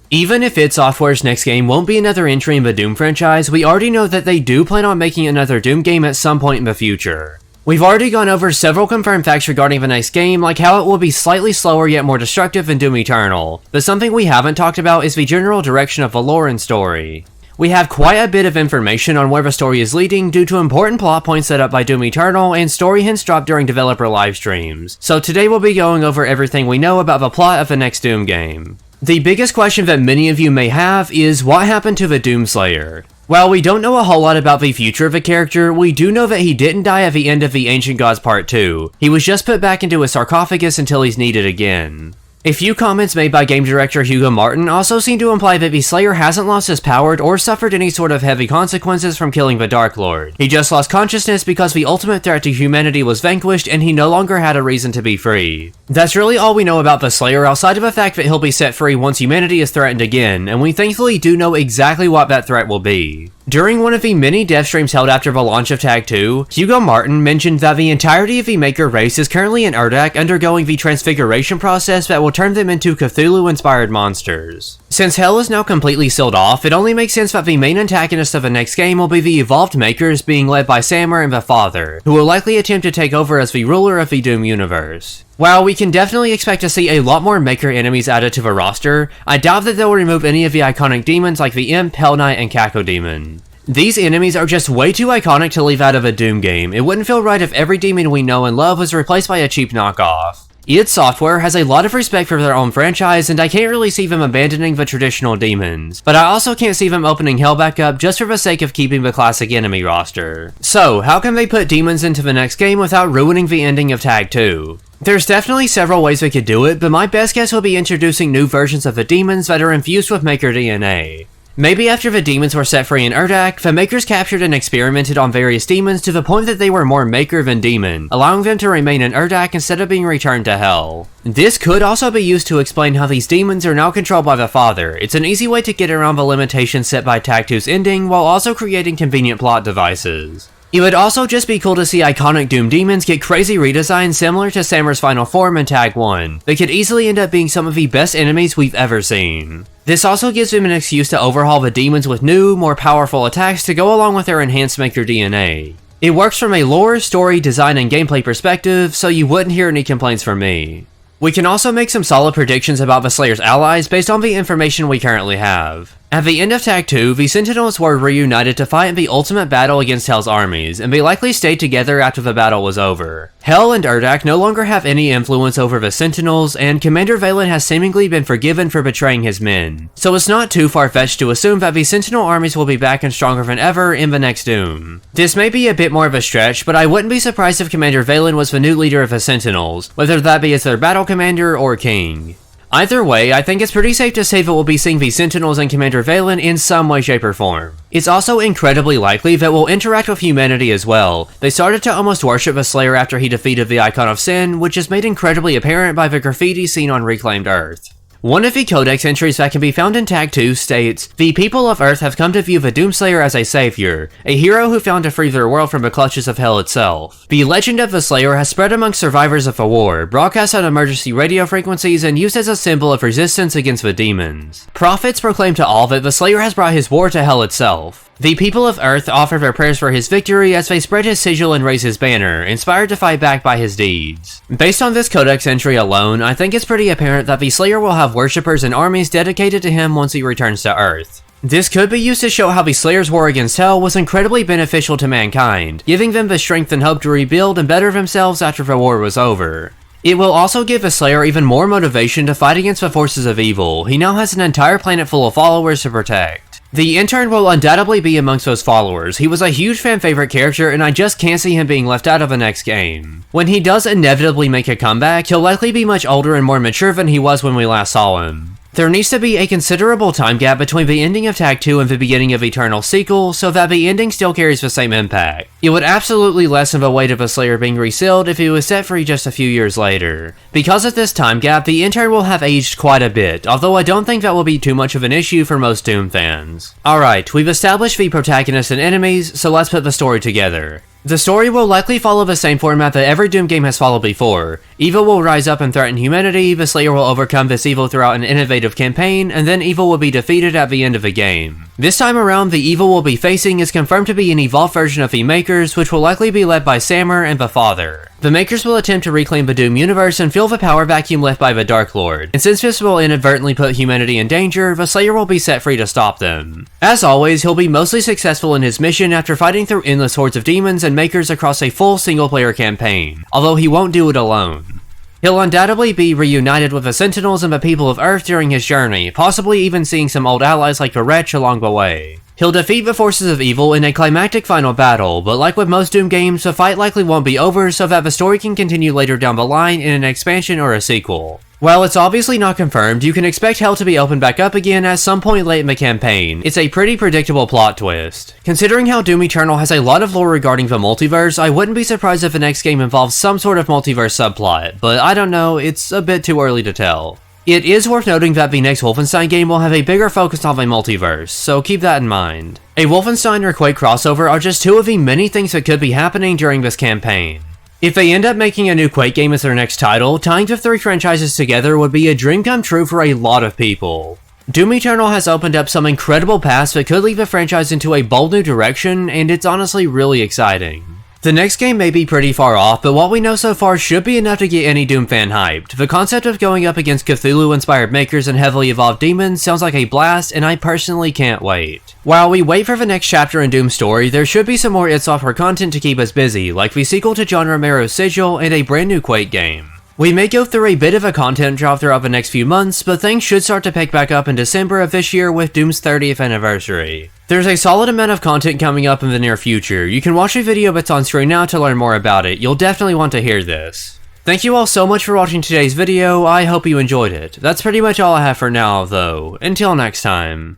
Even if id Software's next game won't be another entry in the Doom franchise, we already know that they do plan on making another Doom game at some point in the future. We've already gone over several confirmed facts regarding the next game, like how it will be slightly slower yet more destructive than Doom Eternal, but something we haven't talked about is the general direction of the lore and story. We have quite a bit of information on where the story is leading due to important plot points set up by Doom Eternal and story hints dropped during developer livestreams, so today we'll be going over everything we know about the plot of the next Doom game. The biggest question that many of you may have is what happened to the Doomslayer? While we don't know a whole lot about the future of the character, we do know that he didn't die at the end of the Ancient Gods Part 2. He was just put back into a sarcophagus until he's needed again. A few comments made by game director Hugo Martin also seem to imply that the Slayer hasn't lost his power or suffered any sort of heavy consequences from killing the Dark Lord. He just lost consciousness because the ultimate threat to humanity was vanquished and he no longer had a reason to be free. That's really all we know about the Slayer outside of the fact that he'll be set free once humanity is threatened again, and we thankfully do know exactly what that threat will be. During one of the many dev streams held after the launch of Tag 2, Hugo Martin mentioned that the entirety of the Maker race is currently in Urdak undergoing the transfiguration process that will turn them into Cthulhu-inspired monsters. Since Hell is now completely sealed off, it only makes sense that the main antagonist of the next game will be the evolved Makers being led by Samur and the Father, who will likely attempt to take over as the ruler of the Doom universe. While we can definitely expect to see a lot more Maker enemies added to the roster, I doubt that they'll remove any of the iconic demons like the Imp, Hell Knight, and Cacodemon. These enemies are just way too iconic to leave out of a Doom game. It wouldn't feel right if every demon we know and love was replaced by a cheap knockoff. id Software has a lot of respect for their own franchise, and I can't really see them abandoning the traditional demons, but I also can't see them opening Hell back up just for the sake of keeping the classic enemy roster. So, how can they put demons into the next game without ruining the ending of Tag 2? There's definitely several ways they could do it, but my best guess will be introducing new versions of the demons that are infused with Maker DNA. Maybe after the demons were set free in Urdak, the Makers captured and experimented on various demons to the point that they were more Maker than demon, allowing them to remain in Urdak instead of being returned to Hell. This could also be used to explain how these demons are now controlled by the Father. It's an easy way to get around the limitations set by Tag 2's ending while also creating convenient plot devices. It would also just be cool to see iconic Doom demons get crazy redesigns similar to Samur's final form in Tag 1. They could easily end up being some of the best enemies we've ever seen. This also gives them an excuse to overhaul the demons with new, more powerful attacks to go along with their enhanced Maker DNA. It works from a lore, story, design, and gameplay perspective, so you wouldn't hear any complaints from me. We can also make some solid predictions about the Slayer's allies based on the information we currently have. At the end of Tag 2, the Sentinels were reunited to fight in the ultimate battle against Hell's armies, and they likely stayed together after the battle was over. Hell and Urdak no longer have any influence over the Sentinels, and Commander Valen has seemingly been forgiven for betraying his men. So it's not too far-fetched to assume that the Sentinel armies will be back and stronger than ever in the next Doom. This may be a bit more of a stretch, but I wouldn't be surprised if Commander Valen was the new leader of the Sentinels, whether that be as their battle commander or king. Either way, I think it's pretty safe to say that we'll be seeing the Sentinels and Commander Valen in some way, shape, or form. It's also incredibly likely that we'll interact with humanity as well. They started to almost worship the Slayer after he defeated the Icon of Sin, which is made incredibly apparent by the graffiti seen on Reclaimed Earth. One of the codex entries that can be found in Tag 2 states, "The people of Earth have come to view the Doomslayer as a savior, a hero who found to free their world from the clutches of Hell itself. The legend of the Slayer has spread among survivors of the war, broadcast on emergency radio frequencies, and used as a symbol of resistance against the demons. Prophets proclaim to all that the Slayer has brought his war to Hell itself. The people of Earth offer their prayers for his victory as they spread his sigil and raise his banner, inspired to fight back by his deeds." Based on this codex entry alone, I think it's pretty apparent that the Slayer will have worshippers and armies dedicated to him once he returns to Earth. This could be used to show how the Slayer's war against Hell was incredibly beneficial to mankind, giving them the strength and hope to rebuild and better themselves after the war was over. It will also give the Slayer even more motivation to fight against the forces of evil. He now has an entire planet full of followers to protect. The intern will undoubtedly be amongst those followers. He was a huge fan favorite character, and I just can't see him being left out of the next game. When he does inevitably make a comeback, he'll likely be much older and more mature than he was when we last saw him. There needs to be a considerable time gap between the ending of Tag 2 and the beginning of Eternal's sequel, so that the ending still carries the same impact. It would absolutely lessen the weight of a Slayer being resealed if he was set free just a few years later. Because of this time gap, the intern will have aged quite a bit, although I don't think that will be too much of an issue for most Doom fans. Alright, we've established the protagonists and enemies, so let's put the story together. The story will likely follow the same format that every Doom game has followed before. Evil will rise up and threaten humanity, the Slayer will overcome this evil throughout an innovative campaign, and then evil will be defeated at the end of the game. This time around, the evil we'll be facing is confirmed to be an evolved version of the Makers, which will likely be led by Samur and the Father. The Makers will attempt to reclaim the Doom universe and fill the power vacuum left by the Dark Lord, and since this will inadvertently put humanity in danger, the Slayer will be set free to stop them. As always, he'll be mostly successful in his mission after fighting through endless hordes of demons and Makers across a full single-player campaign, although he won't do it alone. He'll undoubtedly be reunited with the Sentinels and the people of Earth during his journey, possibly even seeing some old allies like the Wretch along the way. He'll defeat the forces of evil in a climactic final battle, but like with most Doom games, the fight likely won't be over so that the story can continue later down the line in an expansion or a sequel. While it's obviously not confirmed, you can expect Hell to be opened back up again at some point late in the campaign. It's a pretty predictable plot twist. Considering how Doom Eternal has a lot of lore regarding the multiverse, I wouldn't be surprised if the next game involves some sort of multiverse subplot, but I don't know, it's a bit too early to tell. It is worth noting that the next Wolfenstein game will have a bigger focus on the multiverse, so keep that in mind. A Wolfenstein or Quake crossover are just two of the many things that could be happening during this campaign. If they end up making a new Quake game as their next title, tying the three franchises together would be a dream come true for a lot of people. Doom Eternal has opened up some incredible paths that could lead the franchise into a bold new direction, and it's honestly really exciting. The next game may be pretty far off, but what we know so far should be enough to get any Doom fan hyped. The concept of going up against Cthulhu-inspired Makers and heavily evolved demons sounds like a blast, and I personally can't wait. While we wait for the next chapter in Doom's story, there should be some more id Software content to keep us busy, like the sequel to John Romero's Sigil and a brand new Quake game. We may go through a bit of a content drop throughout the next few months, but things should start to pick back up in December of this year with Doom's 30th anniversary. There's a solid amount of content coming up in the near future. You can watch a video that's on screen now to learn more about it. You'll definitely want to hear this. Thank you all so much for watching today's video. I hope you enjoyed it. That's pretty much all I have for now, though. Until next time.